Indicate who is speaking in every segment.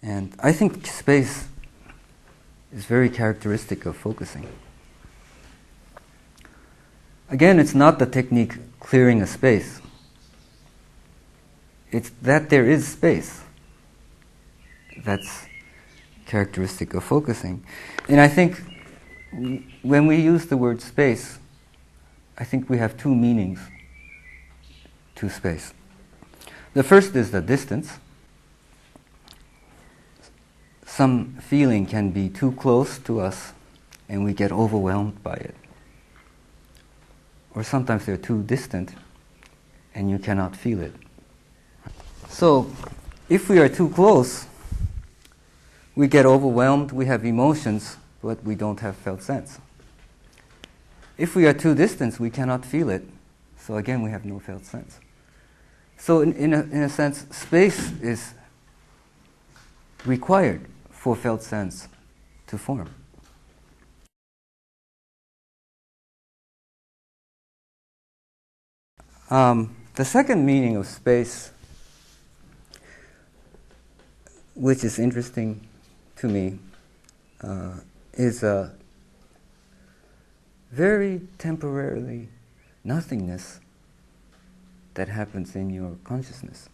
Speaker 1: And I think space is very characteristic of focusing. Again, it's not the technique clearing a space. It's that there is space. That's characteristic of focusing. And I think when we use the word space, I think we have two meanings to space. The first is the distance. Some feeling can be too close to us and we get overwhelmed by it. Or sometimes they're too distant and you cannot feel it. So, if we are too close, we get overwhelmed, we have emotions, but we don't have felt sense. If we are too distant, we cannot feel it, so again we have no felt sense. So in a sense, space is required for felt sense to form. The second meaning of space, which is interesting to me, is a very temporarily nothingness that happens in your consciousness.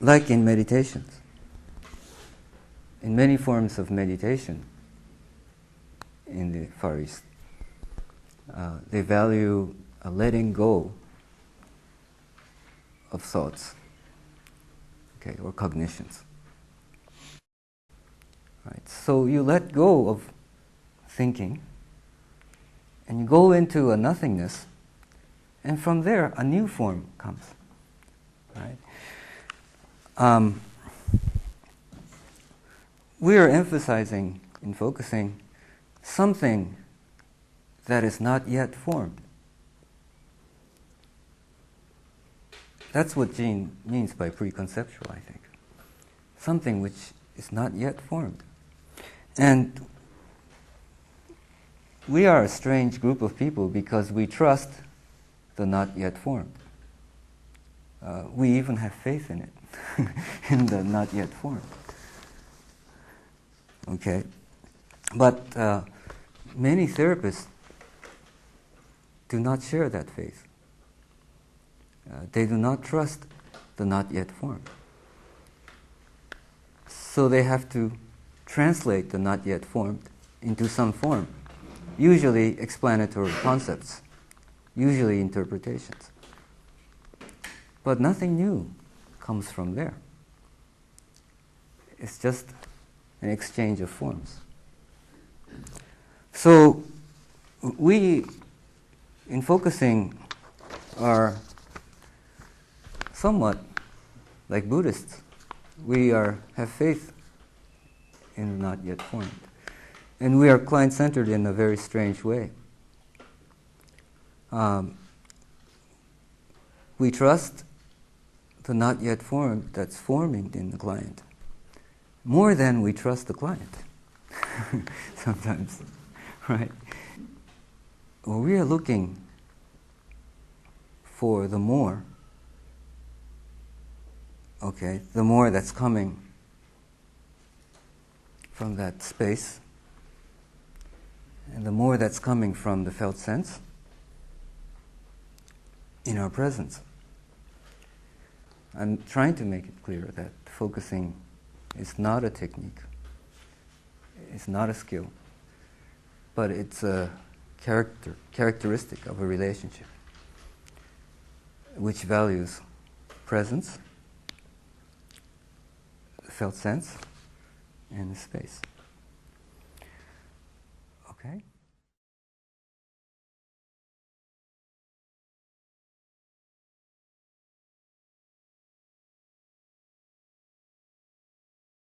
Speaker 1: Like in meditations. In many forms of meditation in the Far East, they value a letting go of thoughts, okay, or cognitions. Right. So you let go of thinking, and you go into a nothingness, and from there a new form comes. Right? We are emphasizing in focusing something that is not yet formed. That's what Jean means by preconceptual, I think. Something which is not yet formed. And we are a strange group of people because we trust the not yet formed. We even have faith in it, in the not yet formed. Okay? But many therapists do not share that faith. They do not trust the not yet formed. So they have to translate the not yet formed into some form, usually explanatory concepts, usually interpretations. But nothing new comes from there. It's just an exchange of forms. So we, in focusing, are somewhat like Buddhists. We have faith in the not yet formed. And we are client-centered in a very strange way. We trust the not yet formed that's forming in the client more than we trust the client. Sometimes, right? Well, we are looking for the more, okay, the more that's coming from that space, and the more that's coming from the felt sense in our presence. I'm trying to make it clear that focusing is not a technique, it's not a skill, but it's a characteristic of a relationship which values presence, felt sense, and space. Okay?